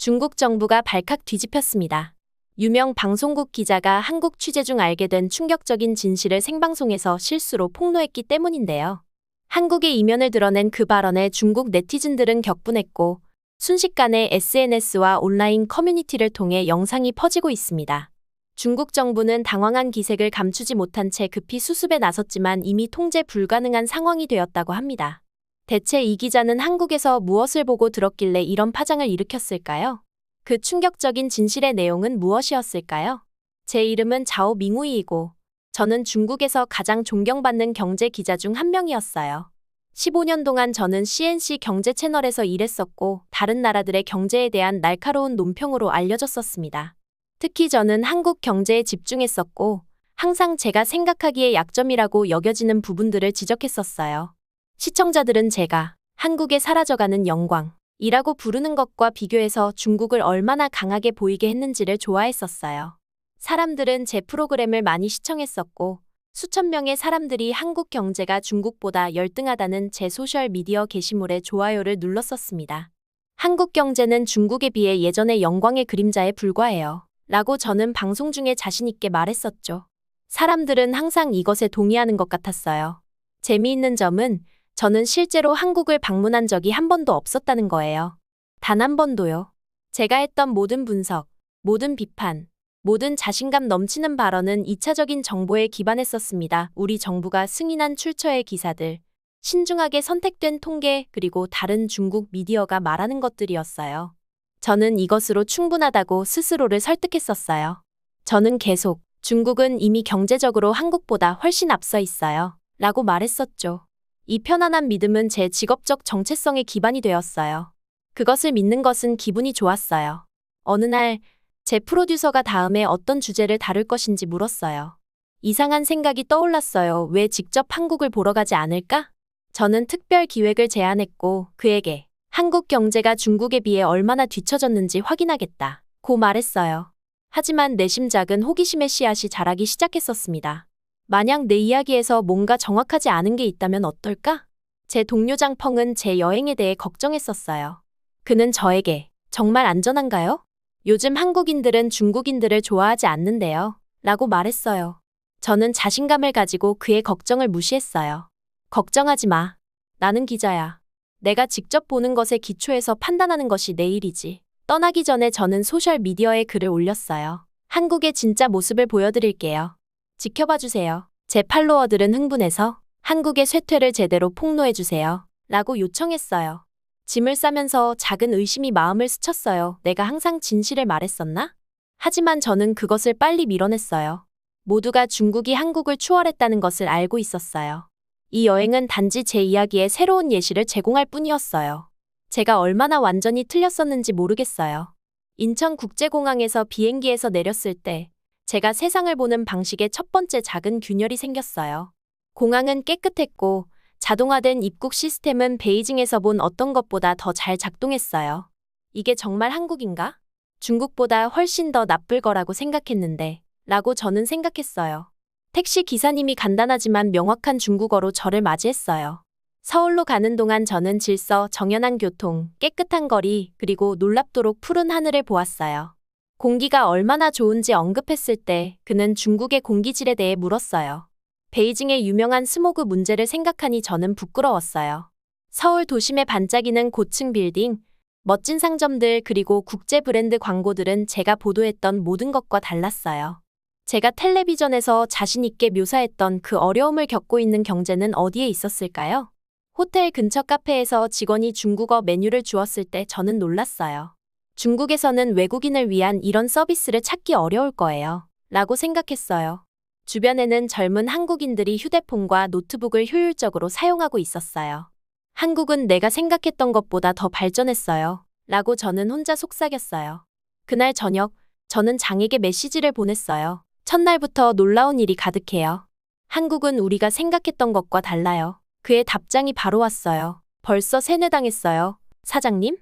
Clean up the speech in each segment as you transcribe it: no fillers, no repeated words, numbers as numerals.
중국 정부가 발칵 뒤집혔습니다. 유명 방송국 기자가 한국 취재 중 알게 된 충격적인 진실을 생방송에서 실수로 폭로했기 때문인데요. 한국의 이면을 드러낸 그 발언에 중국 네티즌들은 격분했고 순식간에 SNS와 온라인 커뮤니티를 통해 영상이 퍼지고 있습니다. 중국 정부는 당황한 기색을 감추지 못한 채 급히 수습에 나섰지만 이미 통제 불가능한 상황이 되었다고 합니다. 대체 이 기자는 한국에서 무엇을 보고 들었길래 이런 파장을 일으켰을까요? 그 충격적인 진실의 내용은 무엇이었을까요? 제 이름은 자오 밍우이이고 저는 중국에서 가장 존경받는 경제 기자 중 한 명이었어요. 15년 동안 저는 CNC 경제 채널에서 일했었고 다른 나라들의 경제에 대한 날카로운 논평으로 알려졌었습니다. 특히 저는 한국 경제에 집중했었고 항상 제가 생각하기에 약점이라고 여겨지는 부분들을 지적했었어요. 시청자들은 제가 한국에 사라져가는 영광이라고 부르는 것과 비교해서 중국을 얼마나 강하게 보이게 했는지를 좋아했었어요. 사람들은 제 프로그램을 많이 시청했었고 수천 명의 사람들이 한국 경제가 중국보다 열등하다는 제 소셜미디어 게시물에 좋아요를 눌렀었습니다. 한국 경제는 중국에 비해 예전의 영광의 그림자에 불과해요. 라고 저는 방송 중에 자신있게 말했었죠. 사람들은 항상 이것에 동의하는 것 같았어요. 재미있는 점은 저는 실제로 한국을 방문한 적이 한 번도 없었다는 거예요. 단 한 번도요. 제가 했던 모든 분석, 모든 비판, 모든 자신감 넘치는 발언은 2차적인 정보에 기반했었습니다. 우리 정부가 승인한 출처의 기사들, 신중하게 선택된 통계, 그리고 다른 중국 미디어가 말하는 것들이었어요. 저는 이것으로 충분하다고 스스로를 설득했었어요. 저는 계속 중국은 이미 경제적으로 한국보다 훨씬 앞서 있어요. 라고 말했었죠. 이 편안한 믿음은 제 직업적 정체성의 기반이 되었어요. 그것을 믿는 것은 기분이 좋았어요. 어느 날 제 프로듀서가 다음에 어떤 주제를 다룰 것인지 물었어요. 이상한 생각이 떠올랐어요. 왜 직접 한국을 보러 가지 않을까? 저는 특별 기획을 제안했고 그에게 한국 경제가 중국에 비해 얼마나 뒤처졌는지 확인하겠다고 말했어요. 하지만 내심 작은 호기심의 씨앗이 자라기 시작했었습니다. 만약 내 이야기에서 뭔가 정확하지 않은 게 있다면 어떨까? 제 동료 장펑은 제 여행에 대해 걱정했었어요. 그는 저에게 정말 안전한가요? 요즘 한국인들은 중국인들을 좋아하지 않는데요. 라고 말했어요. 저는 자신감을 가지고 그의 걱정을 무시했어요. 걱정하지 마. 나는 기자야. 내가 직접 보는 것에 기초해서 판단하는 것이 내 일이지. 떠나기 전에 저는 소셜미디어에 글을 올렸어요. 한국의 진짜 모습을 보여드릴게요. 지켜봐 주세요. 제 팔로워들은 흥분해서 한국의 쇠퇴를 제대로 폭로해 주세요. 라고 요청했어요. 짐을 싸면서 작은 의심이 마음을 스쳤어요. 내가 항상 진실을 말했었나? 하지만 저는 그것을 빨리 밀어냈어요. 모두가 중국이 한국을 추월했다는 것을 알고 있었어요. 이 여행은 단지 제 이야기의 새로운 예시를 제공할 뿐이었어요. 제가 얼마나 완전히 틀렸었는지 모르겠어요. 인천국제공항에서 비행기에서 내렸을 때 제가 세상을 보는 방식에 첫 번째 작은 균열이 생겼어요. 공항은 깨끗했고 자동화된 입국 시스템은 베이징에서 본 어떤 것보다 더 잘 작동했어요. 이게 정말 한국인가? 중국보다 훨씬 더 나쁠 거라고 생각했는데 라고 저는 생각했어요. 택시 기사님이 간단하지만 명확한 중국어로 저를 맞이했어요. 서울로 가는 동안 저는 질서, 정연한 교통, 깨끗한 거리, 그리고 놀랍도록 푸른 하늘을 보았어요. 공기가 얼마나 좋은지 언급했을 때 그는 중국의 공기질에 대해 물었어요. 베이징의 유명한 스모그 문제를 생각하니 저는 부끄러웠어요. 서울 도심에 반짝이는 고층 빌딩, 멋진 상점들 그리고 국제 브랜드 광고들은 제가 보도했던 모든 것과 달랐어요. 제가 텔레비전에서 자신 있게 묘사했던 그 어려움을 겪고 있는 경제는 어디에 있었을까요? 호텔 근처 카페에서 직원이 중국어 메뉴를 주었을 때 저는 놀랐어요. 중국에서는 외국인을 위한 이런 서비스를 찾기 어려울 거예요. 라고 생각했어요. 주변에는 젊은 한국인들이 휴대폰과 노트북을 효율적으로 사용하고 있었어요. 한국은 내가 생각했던 것보다 더 발전했어요. 라고 저는 혼자 속삭였어요. 그날 저녁, 저는 장에게 메시지를 보냈어요. 첫날부터 놀라운 일이 가득해요. 한국은 우리가 생각했던 것과 달라요. 그의 답장이 바로 왔어요. 벌써 세뇌당했어요. 사장님?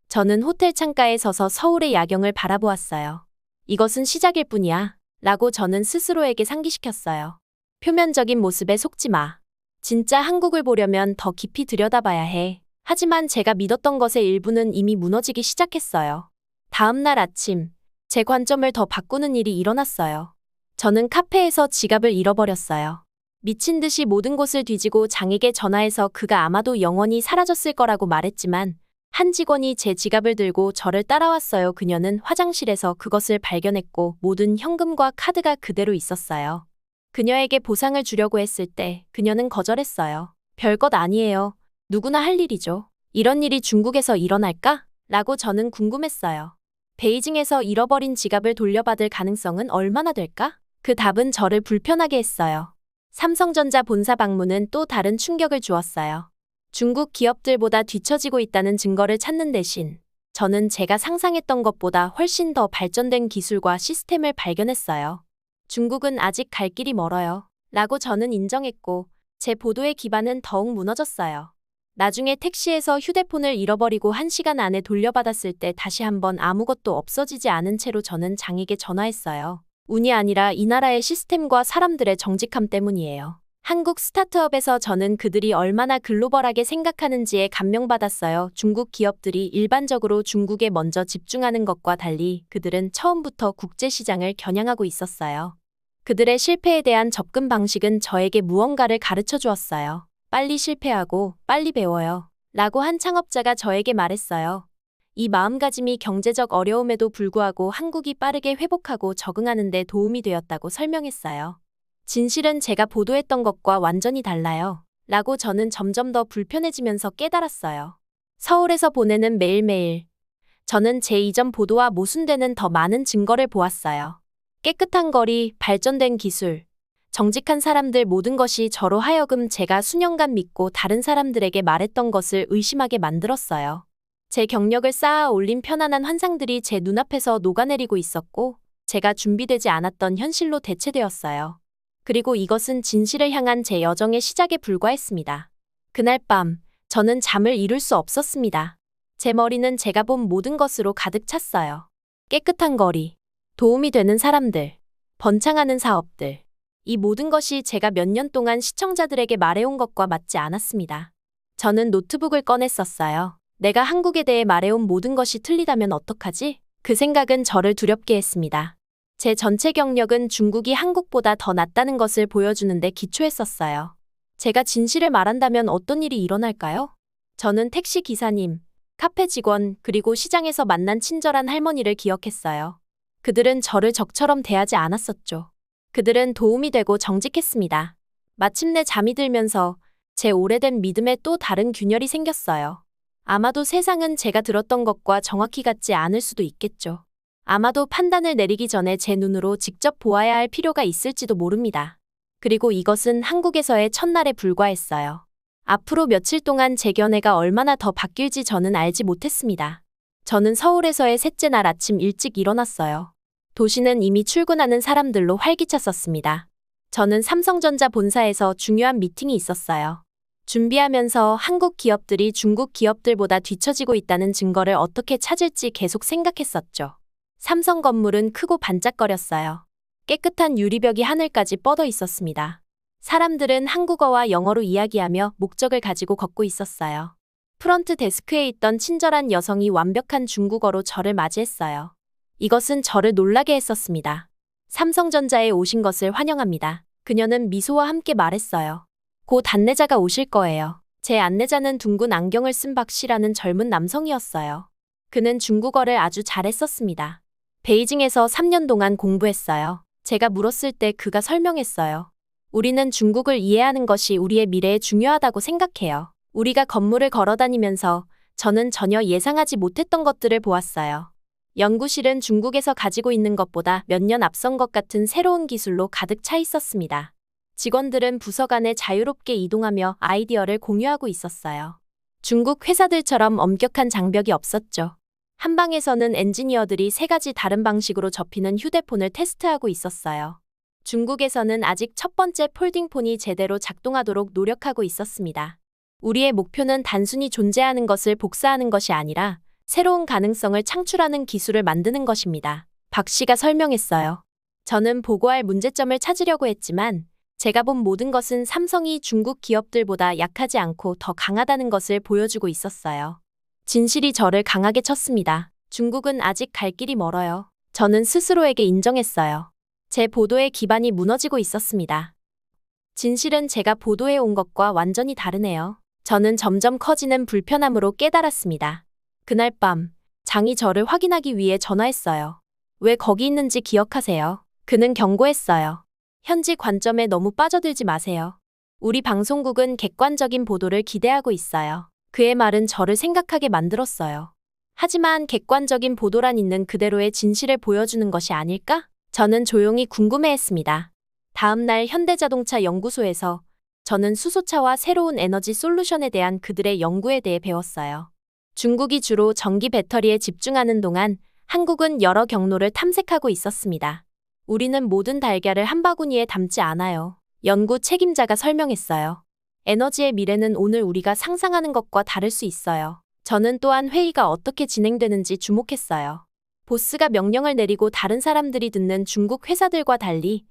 저는 호텔 창가에 서서 서울의 야경을 바라보았어요. 이것은 시작일 뿐이야. 라고 저는 스스로에게 상기시켰어요. 표면적인 모습에 속지 마. 진짜 한국을 보려면 더 깊이 들여다봐야 해. 하지만 제가 믿었던 것의 일부는 이미 무너지기 시작했어요. 다음 날 아침, 제 관점을 더 바꾸는 일이 일어났어요. 저는 카페에서 지갑을 잃어버렸어요. 미친 듯이 모든 곳을 뒤지고 장에게 전화해서 그가 아마도 영원히 사라졌을 거라고 말했지만 한 직원이 제 지갑을 들고 저를 따라왔어요. 그녀는 화장실에서 그것을 발견했고 모든 현금과 카드가 그대로 있었어요. 그녀에게 보상을 주려고 했을 때 그녀는 거절했어요. 별것 아니에요. 누구나 할 일이죠. 이런 일이 중국에서 일어날까? 라고 저는 궁금했어요. 베이징에서 잃어버린 지갑을 돌려받을 가능성은 얼마나 될까? 그 답은 저를 불편하게 했어요. 삼성전자 본사 방문은 또 다른 충격을 주었어요. 중국 기업들보다 뒤처지고 있다는 증거를 찾는 대신 저는 제가 상상했던 것보다 훨씬 더 발전된 기술과 시스템을 발견했어요. 중국은 아직 갈 길이 멀어요. 라고 저는 인정했고 제 보도의 기반은 더욱 무너졌어요. 나중에 택시에서 휴대폰을 잃어버리고 1시간 안에 돌려받았을 때 다시 한번 아무것도 없어지지 않은 채로 저는 장에게 전화했어요. 운이 아니라 이 나라의 시스템과 사람들의 정직함 때문이에요. 한국 스타트업에서 저는 그들이 얼마나 글로벌하게 생각하는지에 감명받았어요. 중국 기업들이 일반적으로 중국에 먼저 집중하는 것과 달리 그들은 처음부터 국제시장을 겨냥하고 있었어요. 그들의 실패에 대한 접근 방식은 저에게 무언가를 가르쳐 주었어요. 빨리 실패하고 빨리 배워요. 라고 한 창업자가 저에게 말했어요. 이 마음가짐이 경제적 어려움에도 불구하고 한국이 빠르게 회복하고 적응하는 데 도움이 되었다고 설명했어요. 진실은 제가 보도했던 것과 완전히 달라요. 라고 저는 점점 더 불편해지면서 깨달았어요. 서울에서 보내는 매일매일. 저는 제 이전 보도와 모순되는 더 많은 증거를 보았어요. 깨끗한 거리, 발전된 기술, 정직한 사람들 모든 것이 저로 하여금 제가 수년간 믿고 다른 사람들에게 말했던 것을 의심하게 만들었어요. 제 경력을 쌓아 올린 편안한 환상들이 제 눈앞에서 녹아내리고 있었고 제가 준비되지 않았던 현실로 대체되었어요. 그리고 이것은 진실을 향한 제 여정의 시작에 불과했습니다. 그날 밤, 저는 잠을 이룰 수 없었습니다. 제 머리는 제가 본 모든 것으로 가득 찼어요. 깨끗한 거리, 도움이 되는 사람들, 번창하는 사업들. 이 모든 것이 제가 몇 년 동안 시청자들에게 말해온 것과 맞지 않았습니다. 저는 노트북을 꺼냈었어요. 내가 한국에 대해 말해온 모든 것이 틀리다면 어떡하지? 그 생각은 저를 두렵게 했습니다. 제 전체 경력은 중국이 한국보다 더 낫다는 것을 보여주는데 기초했었어요. 제가 진실을 말한다면 어떤 일이 일어날까요? 저는 택시 기사님, 카페 직원, 그리고 시장에서 만난 친절한 할머니를 기억했어요. 그들은 저를 적처럼 대하지 않았었죠. 그들은 도움이 되고 정직했습니다. 마침내 잠이 들면서 제 오래된 믿음에 또 다른 균열이 생겼어요. 아마도 세상은 제가 들었던 것과 정확히 같지 않을 수도 있겠죠. 아마도 판단을 내리기 전에 제 눈으로 직접 보아야 할 필요가 있을지도 모릅니다. 그리고 이것은 한국에서의 첫날에 불과했어요. 앞으로 며칠 동안 제 견해가 얼마나 더 바뀔지 저는 알지 못했습니다. 저는 서울에서의 셋째 날 아침 일찍 일어났어요. 도시는 이미 출근하는 사람들로 활기찼었습니다. 저는 삼성전자 본사에서 중요한 미팅이 있었어요. 준비하면서 한국 기업들이 중국 기업들보다 뒤처지고 있다는 증거를 어떻게 찾을지 계속 생각했었죠. 삼성 건물은 크고 반짝거렸어요. 깨끗한 유리벽이 하늘까지 뻗어 있었습니다. 사람들은 한국어와 영어로 이야기하며 목적을 가지고 걷고 있었어요. 프런트 데스크에 있던 친절한 여성이 완벽한 중국어로 저를 맞이했어요. 이것은 저를 놀라게 했었습니다. 삼성전자에 오신 것을 환영합니다. 그녀는 미소와 함께 말했어요. 곧 안내자가 오실 거예요. 제 안내자는 둥근 안경을 쓴 박 씨라는 젊은 남성이었어요. 그는 중국어를 아주 잘했었습니다. 베이징에서 3년 동안 공부했어요. 제가 물었을 때 그가 설명했어요. 우리는 중국을 이해하는 것이 우리의 미래에 중요하다고 생각해요. 우리가 건물을 걸어다니면서 저는 전혀 예상하지 못했던 것들을 보았어요. 연구실은 중국에서 가지고 있는 것보다 몇 년 앞선 것 같은 새로운 기술로 가득 차 있었습니다. 직원들은 부서 간에 자유롭게 이동하며 아이디어를 공유하고 있었어요. 중국 회사들처럼 엄격한 장벽이 없었죠. 한방에서는 엔지니어들이 3가지 다른 방식으로 접히는 휴대폰을 테스트하고 있었어요. 중국에서는 아직 첫 번째 폴딩폰이 제대로 작동하도록 노력하고 있었습니다. 우리의 목표는 단순히 존재하는 것을 복사하는 것이 아니라 새로운 가능성을 창출하는 기술을 만드는 것입니다. 박 씨가 설명했어요. 저는 보고할 문제점을 찾으려고 했지만 제가 본 모든 것은 삼성이 중국 기업들보다 약하지 않고 더 강하다는 것을 보여주고 있었어요. 진실이 저를 강하게 쳤습니다. 중국은 아직 갈 길이 멀어요. 저는 스스로에게 인정했어요. 제 보도의 기반이 무너지고 있었습니다. 진실은 제가 보도해 온 것과 완전히 다르네요. 저는 점점 커지는 불편함으로 깨달았습니다. 그날 밤, 장이 저를 확인하기 위해 전화했어요. 왜 거기 있는지 기억하세요? 그는 경고했어요. 현지 관점에 너무 빠져들지 마세요. 우리 방송국은 객관적인 보도를 기대하고 있어요. 그의 말은 저를 생각하게 만들었어요. 하지만 객관적인 보도란 있는 그대로의 진실을 보여주는 것이 아닐까? 저는 조용히 궁금해했습니다. 다음 날 현대자동차 연구소에서 저는 수소차와 새로운 에너지 솔루션에 대한 그들의 연구에 대해 배웠어요. 중국이 주로 전기 배터리에 집중하는 동안 한국은 여러 경로를 탐색하고 있었습니다. 우리는 모든 달걀을 한 바구니에 담지 않아요. 연구 책임자가 설명했어요. 에너지의 미래는 오늘 우리가 상상하는 것과 다를 수 있어요. 저는 또한 회의가 어떻게 진행되는지 주목했어요. 보스가 명령을 내리고 다른 사람들이 듣는 중국 회사들과 달리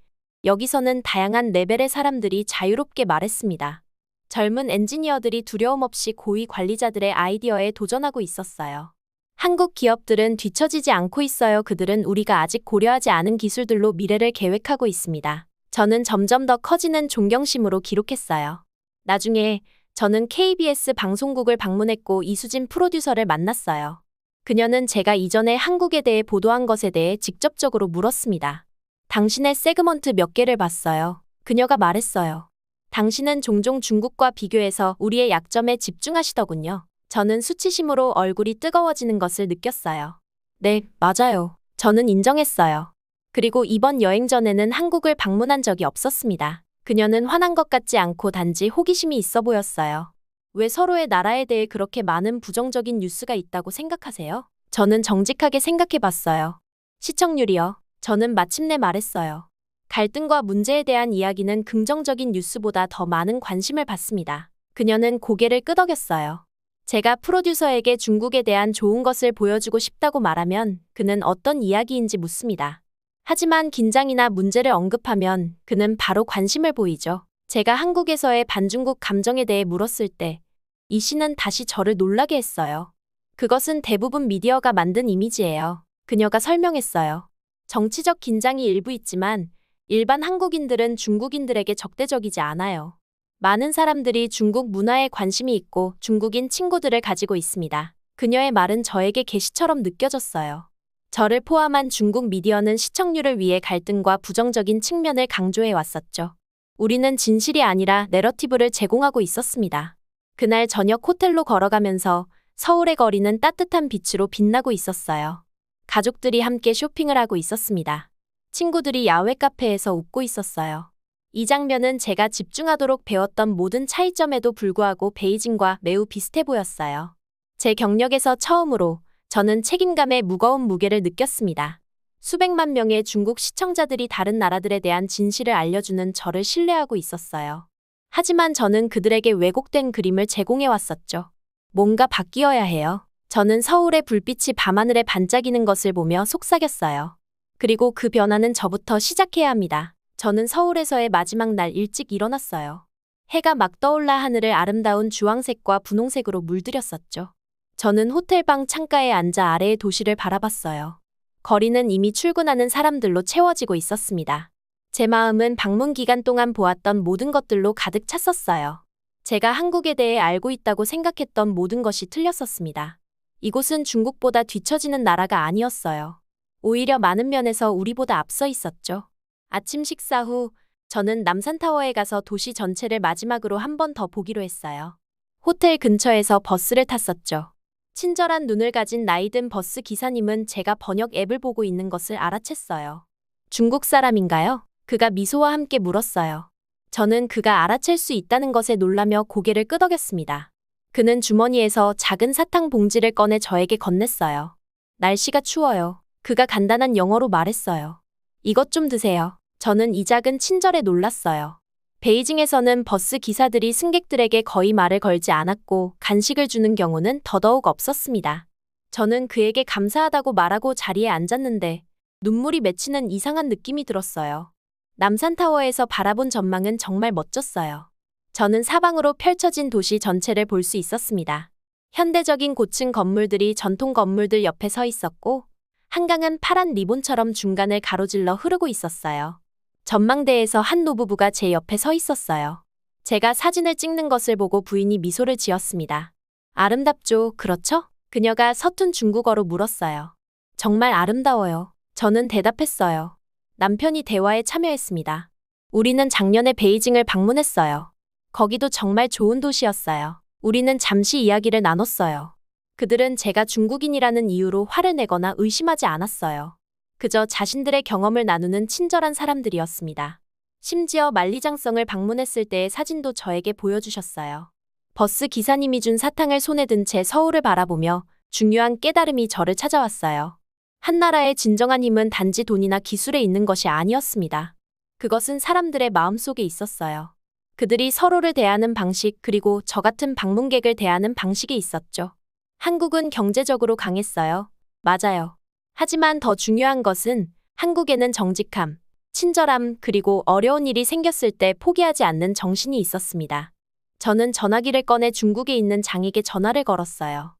여기서는 다양한 레벨의 사람들이 자유롭게 말했습니다. 젊은 엔지니어들이 두려움 없이 고위 관리자들의 아이디어에 도전하고 있었어요. 한국 기업들은 뒤처지지 않고 있어요. 그들은 우리가 아직 고려하지 않은 기술들로 미래를 계획하고 있습니다. 저는 점점 더 커지는 존경심으로 기록했어요. 나중에 저는 KBS 방송국을 방문했고 이수진 프로듀서를 만났어요. 그녀는 제가 이전에 한국에 대해 보도한 것에 대해 직접적으로 물었습니다. 당신의 세그먼트 몇 개를 봤어요? 그녀가 말했어요. 당신은 종종 중국과 비교해서 우리의 약점에 집중하시더군요. 저는 수치심으로 얼굴이 뜨거워지는 것을 느꼈어요. 네, 맞아요. 저는 인정했어요. 그리고 이번 여행 전에는 한국을 방문한 적이 없었습니다. 그녀는 화난 것 같지 않고 단지 호기심이 있어 보였어요. 왜 서로의 나라에 대해 그렇게 많은 부정적인 뉴스가 있다고 생각하세요? 저는 정직하게 생각해 봤어요. 시청률이요. 저는 마침내 말했어요. 갈등과 문제에 대한 이야기는 긍정적인 뉴스보다 더 많은 관심을 받습니다. 그녀는 고개를 끄덕였어요. 제가 프로듀서에게 중국에 대한 좋은 것을 보여주고 싶다고 말하면 그는 어떤 이야기인지 묻습니다. 하지만 긴장이나 문제를 언급하면 그는 바로 관심을 보이죠. 제가 한국에서의 반중국 감정에 대해 물었을 때 이 씨는 다시 저를 놀라게 했어요. 그것은 대부분 미디어가 만든 이미지예요. 그녀가 설명했어요. 정치적 긴장이 일부 있지만 일반 한국인들은 중국인들에게 적대적이지 않아요. 많은 사람들이 중국 문화에 관심이 있고 중국인 친구들을 가지고 있습니다. 그녀의 말은 저에게 계시처럼 느껴졌어요. 저를 포함한 중국 미디어는 시청률을 위해 갈등과 부정적인 측면을 강조해 왔었죠. 우리는 진실이 아니라 내러티브를 제공하고 있었습니다. 그날 저녁 호텔로 걸어가면서 서울의 거리는 따뜻한 빛으로 빛나고 있었어요. 가족들이 함께 쇼핑을 하고 있었습니다. 친구들이 야외 카페에서 웃고 있었어요. 이 장면은 제가 집중하도록 배웠던 모든 차이점에도 불구하고 베이징과 매우 비슷해 보였어요. 제 경력에서 처음으로 저는 책임감의 무거운 무게를 느꼈습니다. 수백만 명의 중국 시청자들이 다른 나라들에 대한 진실을 알려주는 저를 신뢰하고 있었어요. 하지만 저는 그들에게 왜곡된 그림을 제공해 왔었죠. 뭔가 바뀌어야 해요. 저는 서울의 불빛이 밤하늘에 반짝이는 것을 보며 속삭였어요. 그리고 그 변화는 저부터 시작해야 합니다. 저는 서울에서의 마지막 날 일찍 일어났어요. 해가 막 떠올라 하늘을 아름다운 주황색과 분홍색으로 물들였었죠. 저는 호텔방 창가에 앉아 아래의 도시를 바라봤어요. 거리는 이미 출근하는 사람들로 채워지고 있었습니다. 제 마음은 방문 기간 동안 보았던 모든 것들로 가득 찼었어요. 제가 한국에 대해 알고 있다고 생각했던 모든 것이 틀렸었습니다. 이곳은 중국보다 뒤처지는 나라가 아니었어요. 오히려 많은 면에서 우리보다 앞서 있었죠. 아침 식사 후 저는 남산타워에 가서 도시 전체를 마지막으로 한 번 더 보기로 했어요. 호텔 근처에서 버스를 탔었죠. 친절한 눈을 가진 나이든 버스 기사님은 제가 번역 앱을 보고 있는 것을 알아챘어요. 중국 사람인가요? 그가 미소와 함께 물었어요. 저는 그가 알아챌 수 있다는 것에 놀라며 고개를 끄덕였습니다. 그는 주머니에서 작은 사탕 봉지를 꺼내 저에게 건넸어요. 날씨가 추워요. 그가 간단한 영어로 말했어요. 이것 좀 드세요. 저는 이 작은 친절에 놀랐어요. 베이징에서는 버스 기사들이 승객들에게 거의 말을 걸지 않았고 간식을 주는 경우는 더더욱 없었습니다. 저는 그에게 감사하다고 말하고 자리에 앉았는데 눈물이 맺히는 이상한 느낌이 들었어요. 남산타워에서 바라본 전망은 정말 멋졌어요. 저는 사방으로 펼쳐진 도시 전체를 볼 수 있었습니다. 현대적인 고층 건물들이 전통 건물들 옆에 서 있었고, 한강은 파란 리본처럼 중간을 가로질러 흐르고 있었어요. 전망대에서 한 노부부가 제 옆에 서 있었어요. 제가 사진을 찍는 것을 보고 부인이 미소를 지었습니다. 아름답죠, 그렇죠? 그녀가 서툰 중국어로 물었어요. 정말 아름다워요. 저는 대답했어요. 남편이 대화에 참여했습니다. 우리는 작년에 베이징을 방문했어요. 거기도 정말 좋은 도시였어요. 우리는 잠시 이야기를 나눴어요. 그들은 제가 중국인이라는 이유로 화를 내거나 의심하지 않았어요. 그저 자신들의 경험을 나누는 친절한 사람들이었습니다. 심지어 만리장성을 방문했을 때의 사진도 저에게 보여주셨어요. 버스 기사님이 준 사탕을 손에 든 채 서울을 바라보며 중요한 깨달음이 저를 찾아왔어요. 한 나라의 진정한 힘은 단지 돈이나 기술에 있는 것이 아니었습니다. 그것은 사람들의 마음속에 있었어요. 그들이 서로를 대하는 방식, 그리고 저 같은 방문객을 대하는 방식이 있었죠. 한국은 경제적으로 강했어요. 맞아요. 하지만 더 중요한 것은 한국에는 정직함, 친절함, 그리고 어려운 일이 생겼을 때 포기하지 않는 정신이 있었습니다. 저는 전화기를 꺼내 중국에 있는 장에게 전화를 걸었어요.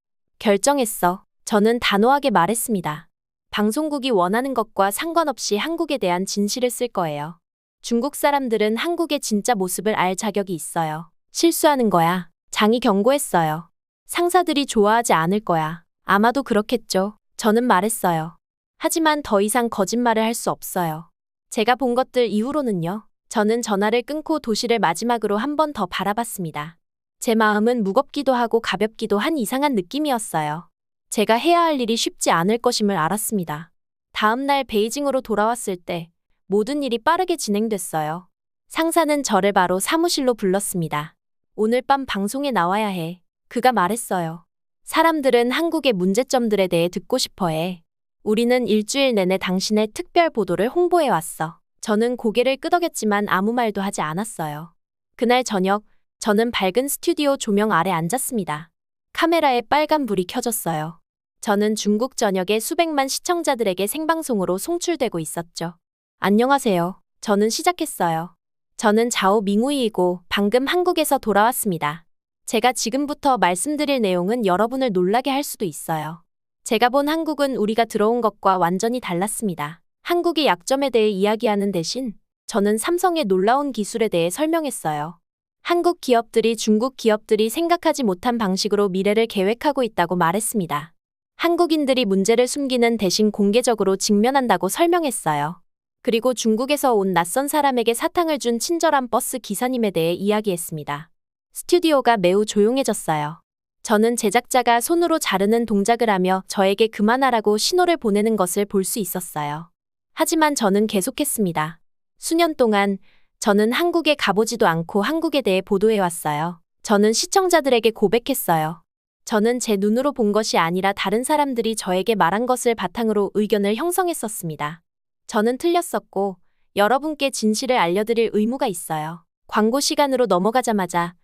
결정했어. 저는 단호하게 말했습니다. 방송국이 원하는 것과 상관없이 한국에 대한 진실을 쓸 거예요. 중국 사람들은 한국의 진짜 모습을 알 자격이 있어요. 실수하는 거야. 장이 경고했어요. 상사들이 좋아하지 않을 거야. 아마도 그렇겠죠. 저는 말했어요. 하지만 더 이상 거짓말을 할 수 없어요. 제가 본 것들 이후로는요. 저는 전화를 끊고 도시를 마지막으로 한 번 더 바라봤습니다. 제 마음은 무겁기도 하고 가볍기도 한 이상한 느낌이었어요. 제가 해야 할 일이 쉽지 않을 것임을 알았습니다. 다음 날 베이징으로 돌아왔을 때 모든 일이 빠르게 진행됐어요. 상사는 저를 바로 사무실로 불렀습니다. 오늘 밤 방송에 나와야 해. 그가 말했어요. 사람들은 한국의 문제점들에 대해 듣고 싶어 해. 우리는 일주일 내내 당신의 특별 보도를 홍보해 왔어. 저는 고개를 끄덕였지만 아무 말도 하지 않았어요. 그날 저녁, 저는 밝은 스튜디오 조명 아래 앉았습니다. 카메라에 빨간 불이 켜졌어요. 저는 중국 전역의 수백만 시청자들에게 생방송으로 송출되고 있었죠. 안녕하세요. 저는 시작했어요. 저는 자오 밍우이이고 방금 한국에서 돌아왔습니다. 제가 지금부터 말씀드릴 내용은 여러분을 놀라게 할 수도 있어요. 제가 본 한국은 우리가 들어온 것과 완전히 달랐습니다. 한국의 약점에 대해 이야기하는 대신 저는 삼성의 놀라운 기술에 대해 설명했어요. 한국 기업들이 중국 기업들이 생각하지 못한 방식으로 미래를 계획하고 있다고 말했습니다. 한국인들이 문제를 숨기는 대신 공개적으로 직면한다고 설명했어요. 그리고 중국에서 온 낯선 사람에게 사탕을 준 친절한 버스 기사님에 대해 이야기했습니다. 스튜디오가 매우 조용해졌어요. 저는 제작자가 손으로 자르는 동작을 하며 저에게 그만하라고 신호를 보내는 것을 볼 수 있었어요. 하지만 저는 계속했습니다. 수년 동안 저는 한국에 가보지도 않고 한국에 대해 보도해왔어요. 저는 시청자들에게 고백했어요. 저는 제 눈으로 본 것이 아니라 다른 사람들이 저에게 말한 것을 바탕으로 의견을 형성했었습니다. 저는 틀렸었고 여러분께 진실을 알려드릴 의무가 있어요. 광고 시간으로 넘어가자마자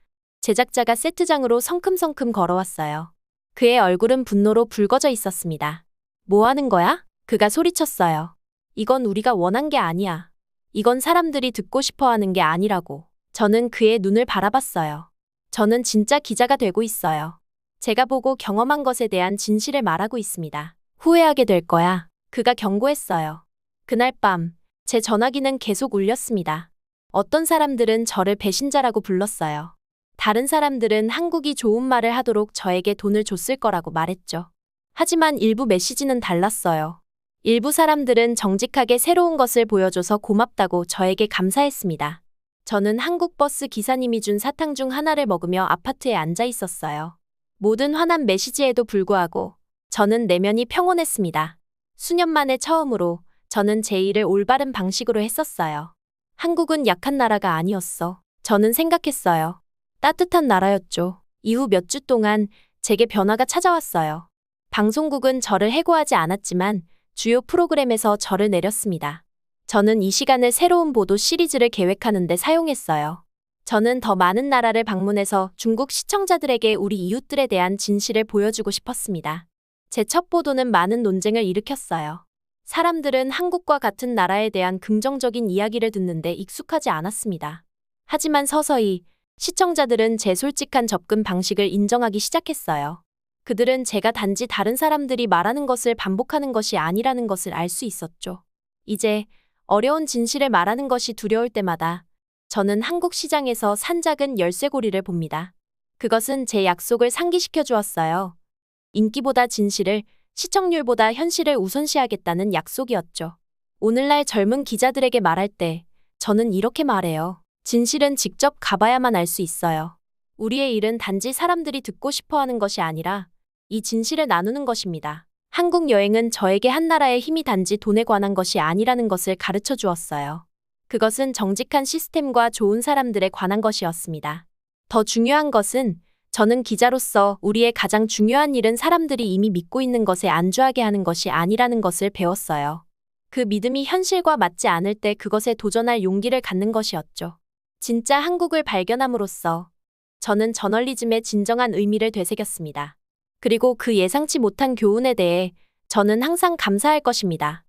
제작자가 세트장으로 성큼성큼 걸어왔어요. 그의 얼굴은 분노로 붉어져 있었습니다. 뭐 하는 거야? 그가 소리쳤어요. 이건 우리가 원한 게 아니야. 이건 사람들이 듣고 싶어 하는 게 아니라고. 저는 그의 눈을 바라봤어요. 저는 진짜 기자가 되고 있어요. 제가 보고 경험한 것에 대한 진실을 말하고 있습니다. 후회하게 될 거야. 그가 경고했어요. 그날 밤, 제 전화기는 계속 울렸습니다. 어떤 사람들은 저를 배신자라고 불렀어요. 다른 사람들은 한국이 좋은 말을 하도록 저에게 돈을 줬을 거라고 말했죠. 하지만 일부 메시지는 달랐어요. 일부 사람들은 정직하게 새로운 것을 보여줘서 고맙다고 저에게 감사했습니다. 저는 한국 버스 기사님이 준 사탕 중 하나를 먹으며 아파트에 앉아 있었어요. 모든 화난 메시지에도 불구하고 저는 내면이 평온했습니다. 수년 만에 처음으로 저는 제 일을 올바른 방식으로 했었어요. 한국은 약한 나라가 아니었어. 저는 생각했어요. 따뜻한 나라였죠. 이후 몇 주 동안 제게 변화가 찾아왔어요. 방송국은 저를 해고하지 않았지만 주요 프로그램에서 저를 내렸습니다. 저는 이 시간을 새로운 보도 시리즈를 계획하는 데 사용했어요. 저는 더 많은 나라를 방문해서 중국 시청자들에게 우리 이웃들에 대한 진실을 보여주고 싶었습니다. 제 첫 보도는 많은 논쟁을 일으켰어요. 사람들은 한국과 같은 나라에 대한 긍정적인 이야기를 듣는데 익숙하지 않았습니다. 하지만 서서히 시청자들은 제 솔직한 접근 방식을 인정하기 시작했어요. 그들은 제가 단지 다른 사람들이 말하는 것을 반복하는 것이 아니라는 것을 알 수 있었죠. 이제 어려운 진실을 말하는 것이 두려울 때마다 저는 한국 시장에서 산 작은 열쇠고리를 봅니다. 그것은 제 약속을 상기시켜 주었어요. 인기보다 진실을, 시청률보다 현실을 우선시하겠다는 약속이었죠. 오늘날 젊은 기자들에게 말할 때 저는 이렇게 말해요. 진실은 직접 가봐야만 알 수 있어요. 우리의 일은 단지 사람들이 듣고 싶어 하는 것이 아니라 이 진실을 나누는 것입니다. 한국 여행은 저에게 한 나라의 힘이 단지 돈에 관한 것이 아니라는 것을 가르쳐 주었어요. 그것은 정직한 시스템과 좋은 사람들에 관한 것이었습니다. 더 중요한 것은 저는 기자로서 우리의 가장 중요한 일은 사람들이 이미 믿고 있는 것에 안주하게 하는 것이 아니라는 것을 배웠어요. 그 믿음이 현실과 맞지 않을 때 그것에 도전할 용기를 갖는 것이었죠. 진짜 한국을 발견함으로써 저는 저널리즘의 진정한 의미를 되새겼습니다. 그리고 그 예상치 못한 교훈에 대해 저는 항상 감사할 것입니다.